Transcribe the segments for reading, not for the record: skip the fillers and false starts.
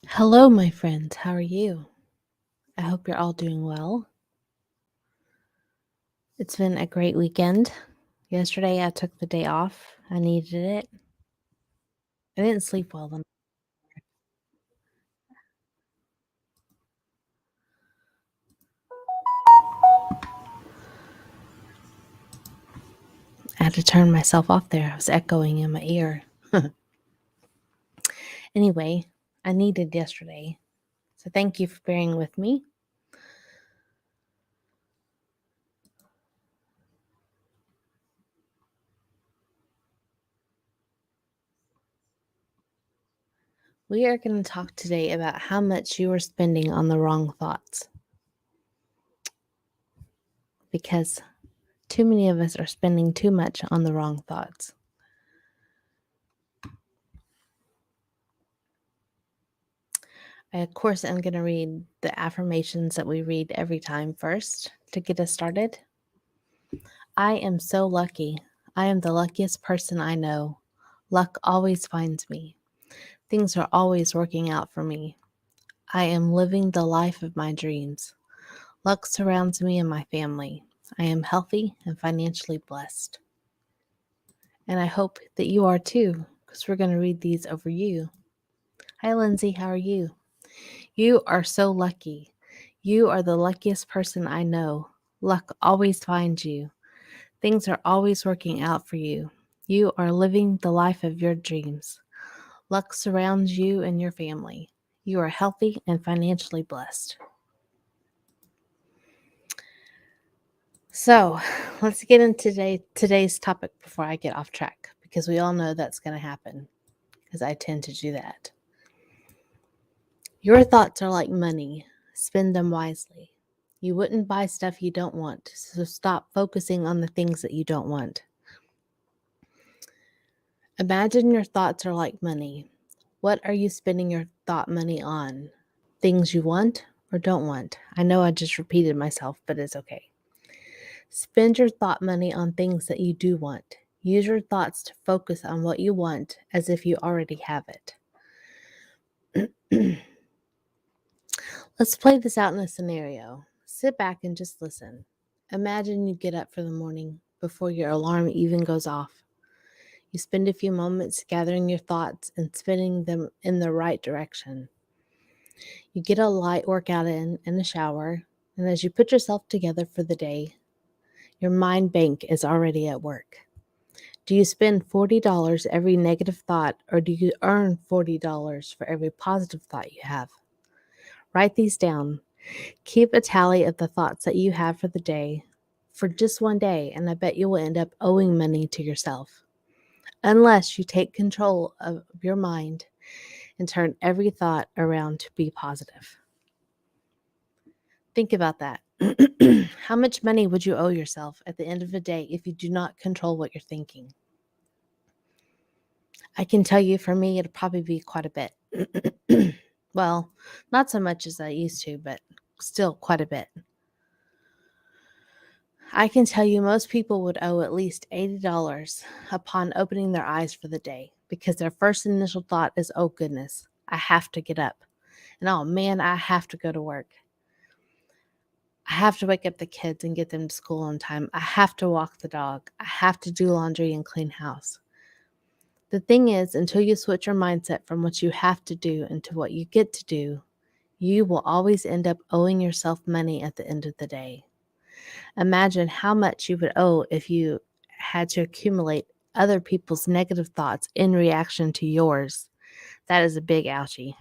Hello, my friends. How are you? I hope you're all doing well. It's been a great weekend. Yesterday, I took the day off. I needed it. I didn't sleep well then. I had to turn myself off there. I was echoing in my ear. Anyway, I needed yesterday. So thank you for bearing with me. We are going to talk today about how much you are spending on the wrong thoughts. Because too many of us are spending too much on the wrong thoughts. I, of course, am going to read the affirmations that we read every time first to get us started. I am so lucky. I am the luckiest person I know. Luck always finds me. Things are always working out for me. I am living the life of my dreams. Luck surrounds me and my family. I am healthy and financially blessed. And I hope that you are too, because we're going to read these over you. Hi, Lindsay. How are you? You are so lucky. You are the luckiest person I know. Luck always finds you. Things are always working out for you. You are living the life of your dreams. Luck surrounds you and your family. You are healthy and financially blessed. So, let's get into today's topic before I get off track, because we all know that's going to happen, because I tend to do that. Your thoughts are like money. Spend them wisely. You wouldn't buy stuff you don't want, so stop focusing on the things that you don't want. Imagine your thoughts are like money. What are you spending your thought money on? Things you want or don't want? I know I just repeated myself, but it's okay. Spend your thought money on things that you do want. Use your thoughts to focus on what you want as if you already have it. Let's play this out in a scenario. Sit back and just listen. Imagine you get up for the morning before your alarm even goes off. You spend a few moments gathering your thoughts and spinning them in the right direction. You get a light workout in and a shower, and as you put yourself together for the day, your mind bank is already at work. Do you spend $40 every negative thought, or do you earn $40 for every positive thought you have? Write these down. Keep a tally of the thoughts that you have for the day, for just one day, and I bet you will end up owing money to yourself. Unless you take control of your mind and turn every thought around to be positive. Think about that. How much money would you owe yourself at the end of the day if you do not control what you're thinking? I can tell you for me, it'll probably be quite a bit. Well, not so much as I used to, but still quite a bit. I can tell you most people would owe at least $80 upon opening their eyes for the day, because their first initial thought is, oh goodness, I have to get up. And oh man, I have to go to work. I have to wake up the kids and get them to school on time. I have to walk the dog. I have to do laundry and clean house. The thing is, until you switch your mindset from what you have to do into what you get to do, you will always end up owing yourself money at the end of the day. Imagine how much you would owe if you had to accumulate other people's negative thoughts in reaction to yours. That is a big ouchie.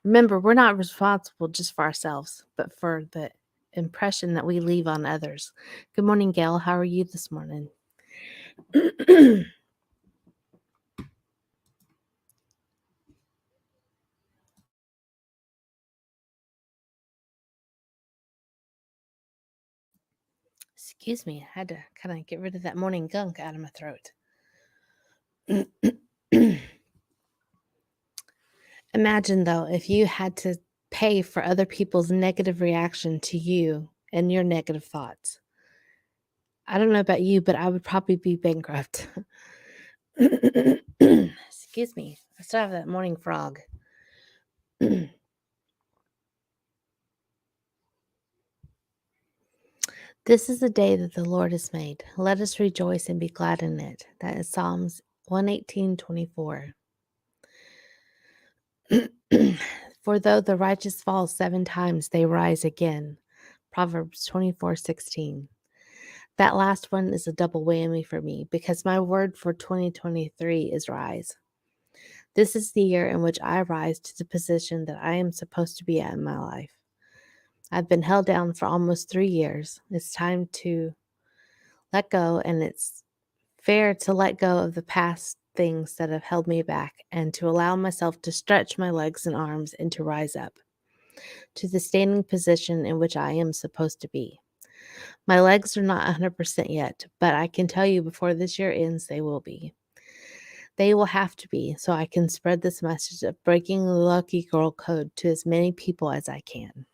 Remember, we're not responsible just for ourselves, but for the impression that we leave on others. Good morning, Gail. How are you this morning? Excuse me, I had to kind of get rid of that morning gunk out of my throat. Imagine, though, if you had to pay for other people's negative reaction to you and your negative thoughts. I don't know about you, but I would probably be bankrupt. Excuse me, I still have that morning frog. This is the day that the Lord has made. Let us rejoice and be glad in it. That is Psalms 118:24. For though the righteous fall 7 times, they rise again. Proverbs 24:16. That last one is a double whammy for me because my word for 2023 is rise. This is the year in which I rise to the position that I am supposed to be at in my life. I've been held down for almost 3 years. It's time to let go, and it's fair to let go of the past things that have held me back and to allow myself to stretch my legs and arms and to rise up to the standing position in which I am supposed to be. My legs are not 100% yet, but I can tell you before this year ends, they will be. They will have to be so I can spread this message of breaking the lucky girl code to as many people as I can.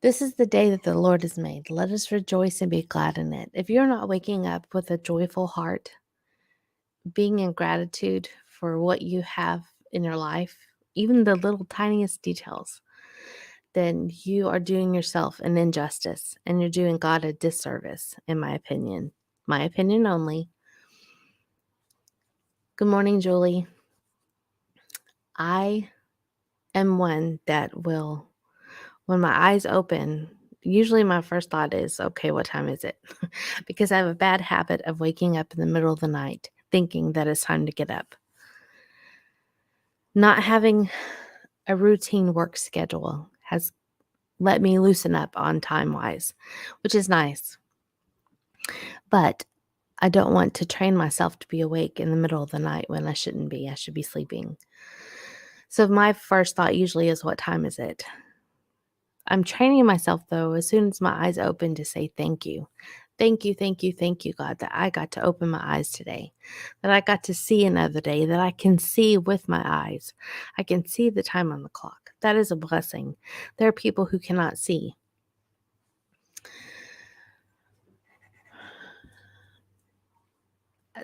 This is the day that the Lord has made. Let us rejoice and be glad in it. If you're not waking up with a joyful heart, being in gratitude for what you have in your life, even the little tiniest details, then you are doing yourself an injustice and you're doing God a disservice, in my opinion. My opinion only. Good morning, Julie. I am one that will, when my eyes open, usually my first thought is, okay, what time is it? Because I have a bad habit of waking up in the middle of the night thinking that it's time to get up. Not having a routine work schedule has let me loosen up on time-wise, which is nice. But I don't want to train myself to be awake in the middle of the night when I shouldn't be. I should be sleeping. So my first thought usually is, what time is it? I'm training myself, though, as soon as my eyes open to say thank you. Thank you, thank you, thank you, God, that I got to open my eyes today, that I got to see another day, that I can see with my eyes. I can see the time on the clock. That is a blessing. There are people who cannot see.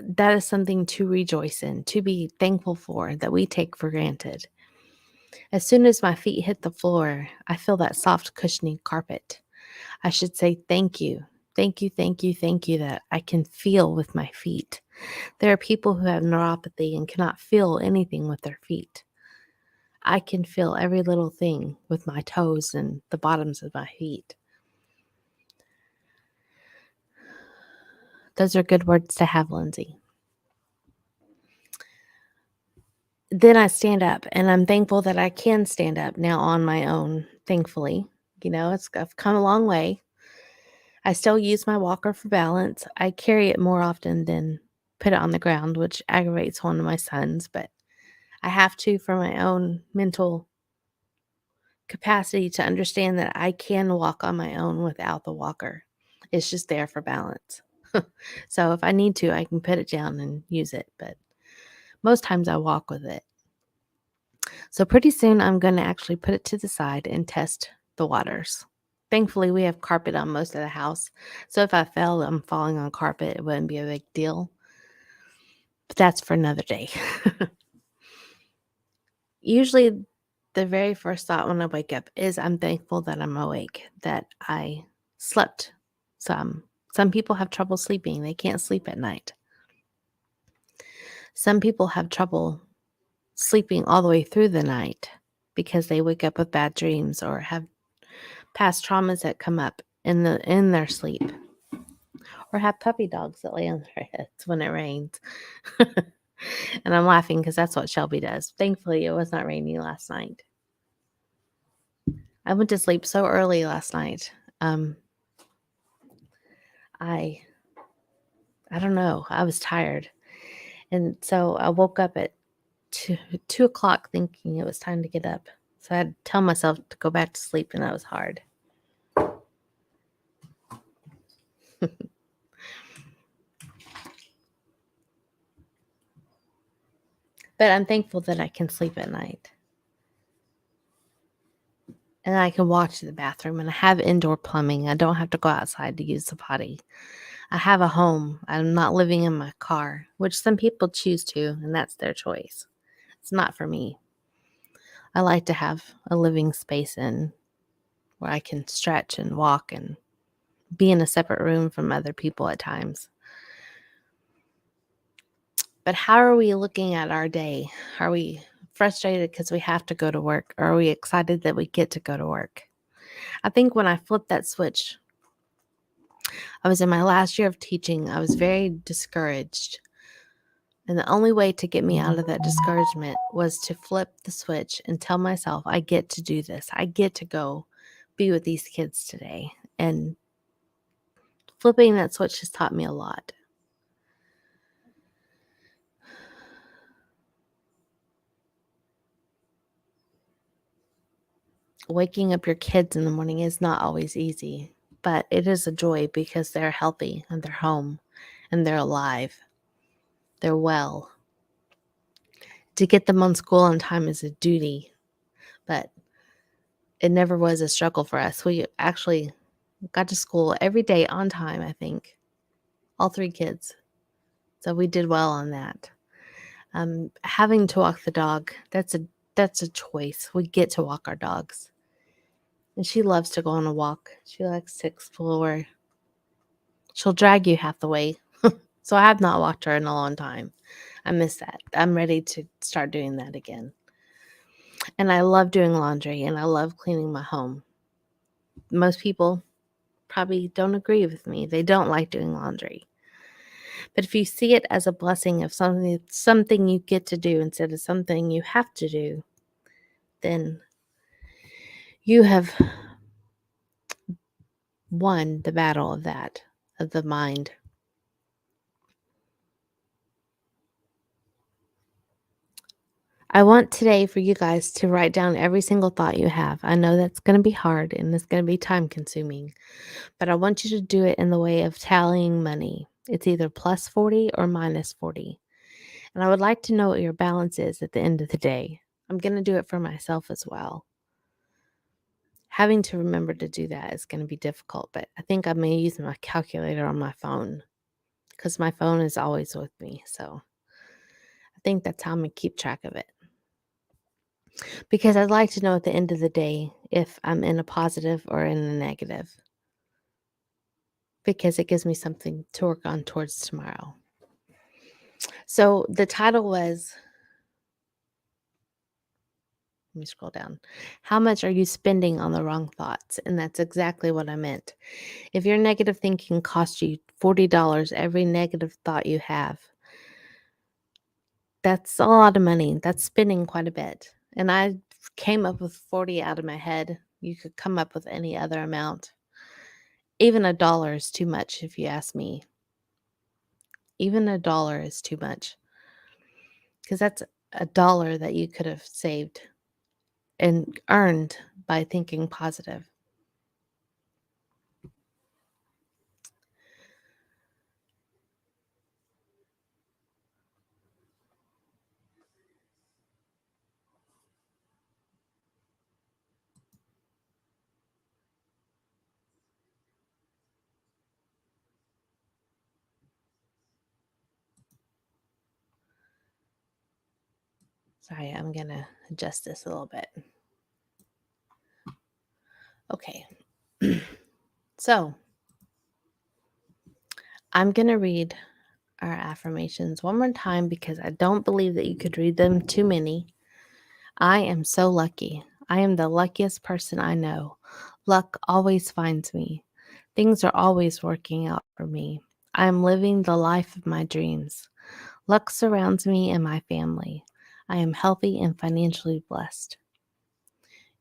That is something to rejoice in, to be thankful for, that we take for granted. As soon as my feet hit the floor, I feel that soft, cushiony carpet. I should say thank you. Thank you, thank you, thank you that I can feel with my feet. There are people who have neuropathy and cannot feel anything with their feet. I can feel every little thing with my toes and the bottoms of my feet. Those are good words to have, Lindsay. Then I stand up, and I'm thankful that I can stand up now on my own, thankfully. I've come a long way. I still use my walker for balance. I carry it more often than put it on the ground, which aggravates one of my sons, but I have to for my own mental capacity to understand that I can walk on my own without the walker. It's just there for balance. So if I need to, I can put it down and use it, but most times I walk with it. So pretty soon I'm going to actually put it to the side and test the waters. Thankfully, we have carpet on most of the house. So if I fell, I'm falling on carpet, it wouldn't be a big deal. But that's for another day. Usually, the very first thought when I wake up is I'm thankful that I'm awake, that I slept some. Some people have trouble sleeping. They can't sleep at night. Some people have trouble sleeping all the way through the night because they wake up with bad dreams or have past traumas that come up in their sleep, or have puppy dogs that lay on their heads when it rains. And I'm laughing because that's what Shelby does. Thankfully, it was not raining last night. I went to sleep so early last night. I don't know. I was tired. And so I woke up at 2 o'clock thinking it was time to get up. So I had to tell myself to go back to sleep, and that was hard. But I'm thankful that I can sleep at night. And I can walk to the bathroom, and I have indoor plumbing. I don't have to go outside to use the potty. I have a home. I'm not living in my car, which some people choose to, and that's their choice. It's not for me. I like to have a living space in where I can stretch and walk and be in a separate room from other people at times. But how are we looking at our day? Are we frustrated because we have to go to work? Or are we excited that we get to go to work? I think when I flipped that switch, I was in my last year of teaching. I was very discouraged. And the only way to get me out of that discouragement was to flip the switch and tell myself, I get to do this. I get to go be with these kids today. And flipping that switch has taught me a lot. Waking up your kids in the morning is not always easy, but it is a joy because they're healthy and they're home and they're alive. They're well. To get them on school on time is a duty, but it never was a struggle for us. We actually got to school every day on time, I think. All 3 kids. So we did well on that. Having to walk the dog, that's a choice. We get to walk our dogs. And she loves to go on a walk. She likes to explore. She'll drag you half the way. So I have not walked her in a long time. I miss that. I'm ready to start doing that again. And I love doing laundry and I love cleaning my home. Most people probably don't agree with me. They don't like doing laundry. But if you see it as a blessing of something you get to do instead of something you have to do, then you have won the battle of the mind. I want today for you guys to write down every single thought you have. I know that's going to be hard and it's going to be time consuming, but I want you to do it in the way of tallying money. It's either plus 40 or minus 40. And I would like to know what your balance is at the end of the day. I'm going to do it for myself as well. Having to remember to do that is going to be difficult, but I think I may use my calculator on my phone because my phone is always with me. So I think that's how I'm going to keep track of it. Because I'd like to know at the end of the day if I'm in a positive or in a negative. Because it gives me something to work on towards tomorrow. So the title was, let me scroll down. How much are you spending on the wrong thoughts? And that's exactly what I meant. If your negative thinking costs you $40 every negative thought you have, that's a lot of money. That's spending quite a bit. And I came up with 40 out of my head. You could come up with any other amount. Even $1 is too much if you ask me. Even $1 is too much. Because that's $1 that you could have saved and earned by thinking positive. Sorry, I'm going to adjust this a little bit. Okay. So, I'm going to read our affirmations one more time because I don't believe that you could read them too many. I am so lucky. I am the luckiest person I know. Luck always finds me. Things are always working out for me. I am living the life of my dreams. Luck surrounds me and my family. I am healthy and financially blessed.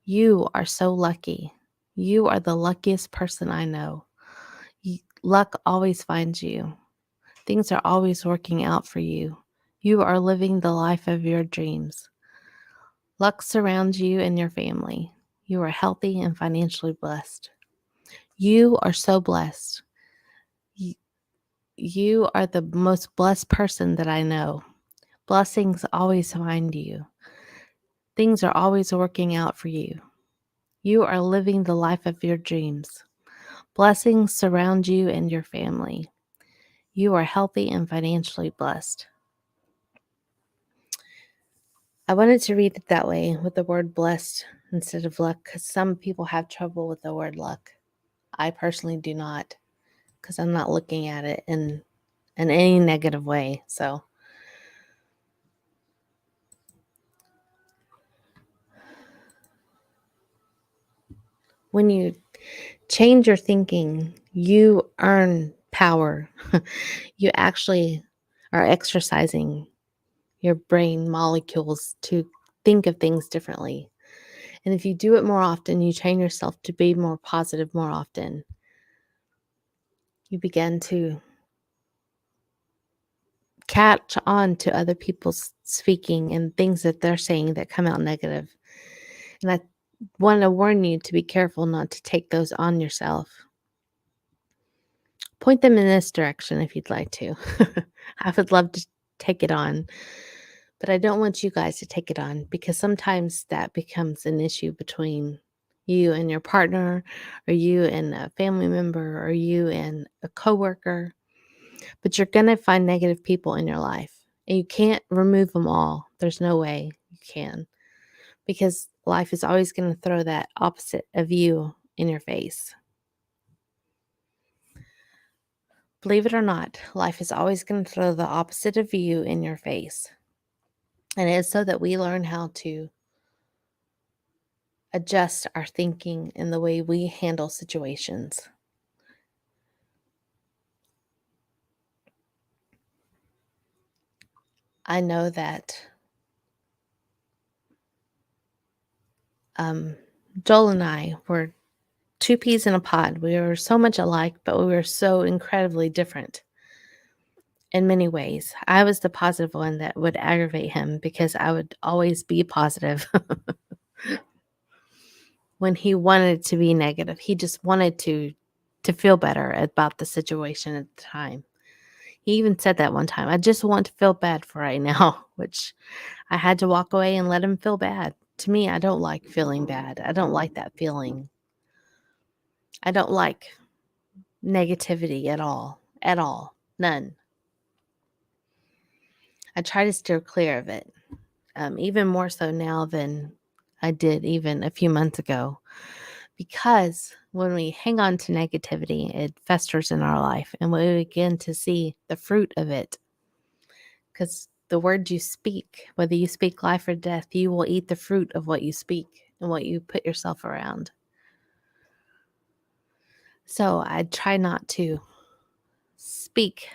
You are so lucky. You are the luckiest person I know. Luck always finds you. Things are always working out for you. You are living the life of your dreams. Luck surrounds you and your family. You are healthy and financially blessed. You are so blessed. You are the most blessed person that I know. Blessings always find you. Things are always working out for you. You are living the life of your dreams. Blessings surround you and your family. You are healthy and financially blessed. I wanted to read it that way with the word blessed instead of luck because some people have trouble with the word luck. I personally do not because I'm not looking at it in any negative way. So when you change your thinking, you earn power. You actually are exercising your brain molecules to think of things differently. And if you do it more often, you train yourself to be more positive more often. You begin to catch on to other people's speaking and things that they're saying that come out negative. And I want to warn you to be careful not to take those on yourself. Point them in this direction if you'd like to. I would love to take it on, but I don't want you guys to take it on because sometimes that becomes an issue between you and your partner, or you and a family member, or you and a coworker. But you're going to find negative people in your life, and you can't remove them all. There's no way you can, because life is always going to throw that opposite of you in your face. Believe it or not, life is always going to throw the opposite of you in your face. And it is so that we learn how to adjust our thinking and the way we handle situations. I know that Joel and I were two peas in a pod. We were so much alike, but we were so incredibly different in many ways. I was the positive one that would aggravate him because I would always be positive when he wanted to be negative. He just wanted to feel better about the situation at the time. He even said that one time, I just want to feel bad for right now, which I had to walk away and let him feel bad. To me, I don't like feeling bad. I don't like that feeling. I don't like negativity at all. At all. None. I try to steer clear of it, even more so now than I did even a few months ago. Because when we hang on to negativity, it festers in our life and we begin to see the fruit of it. Because the words you speak, whether you speak life or death, you will eat the fruit of what you speak and what you put yourself around. So I try not to speak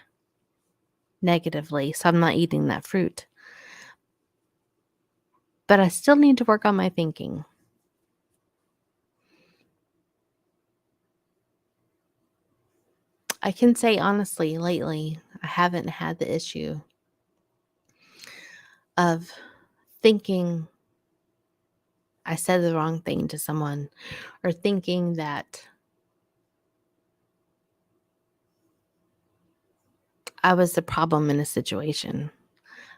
negatively, so I'm not eating that fruit. But I still need to work on my thinking. I can say honestly, lately, I haven't had the issue of thinking I said the wrong thing to someone, or thinking that I was the problem in a situation.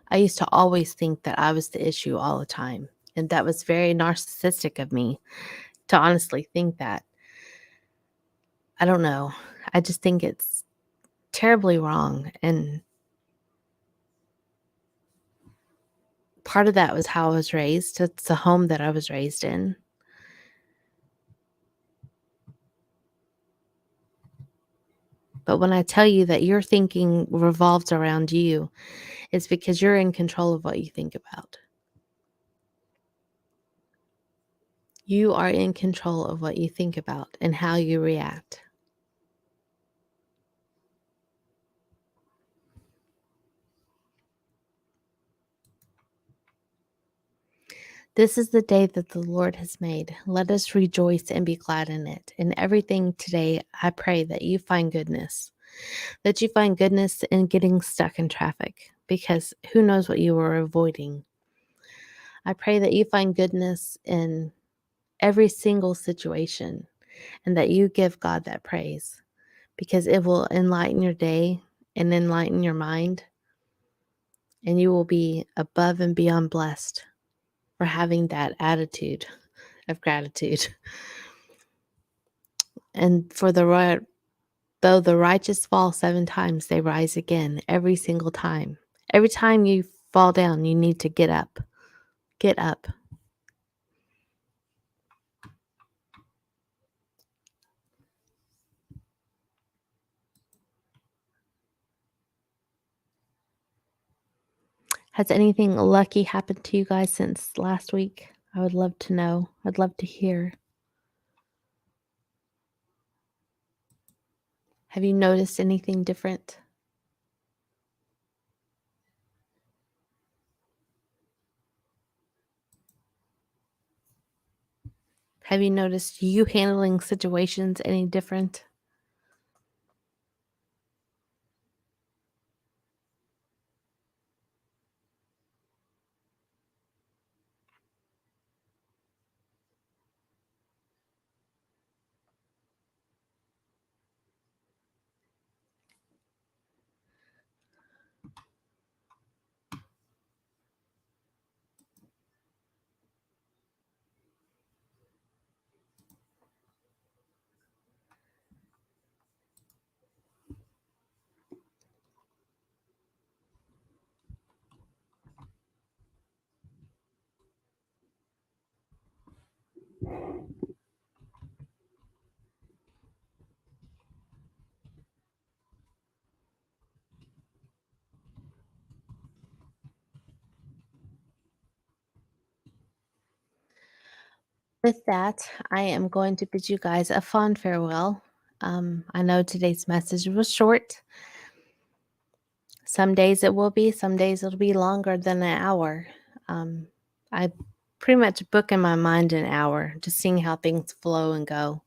I used to always think that I was the issue all the time. And that was very narcissistic of me to honestly think that. I don't know. I just think it's terribly wrong. And part of that was how I was raised. It's the home that I was raised in. But when I tell you that your thinking revolves around you, it's because you're in control of what you think about. You are in control of what you think about and how you react. This is the day that the Lord has made. Let us rejoice and be glad in it. In everything today, I pray that you find goodness, that you find goodness in getting stuck in traffic, because who knows what you were avoiding. I pray that you find goodness in every single situation and that you give God that praise, because it will enlighten your day and enlighten your mind, and you will be above and beyond blessed for having that attitude of gratitude. And for the Though the righteous fall 7 times, they rise again every single time. Every time you fall down, you need to get up. Get up. Has anything lucky happened to you guys since last week? I would love to know. I'd love to hear. Have you noticed anything different? Have you noticed you handling situations any different? With that, I am going to bid you guys a fond farewell. I know today's message was short. Some days it will be, some days it'll be longer than an hour. I pretty much book in my mind an hour, just seeing how things flow and go.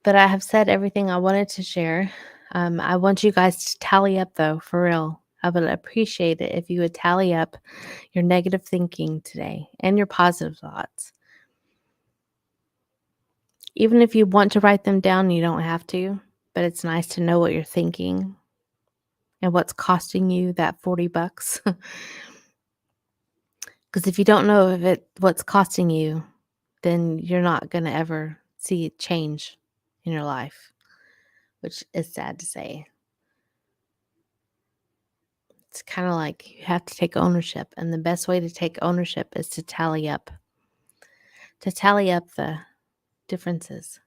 But I have said everything I wanted to share. I want you guys to tally up, though, for real. I would appreciate it if you would tally up your negative thinking today and your positive thoughts. Even if you want to write them down, you don't have to, but it's nice to know what you're thinking and what's costing you that $40. Because if you don't know what's costing you, then you're not going to ever see change in your life, which is sad to say. It's kind of like you have to take ownership, and the best way to take ownership is to tally up the differences.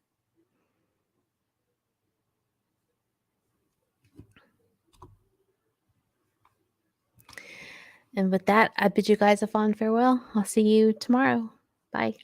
And with that, I bid you guys a fond farewell. I'll see you tomorrow. Bye.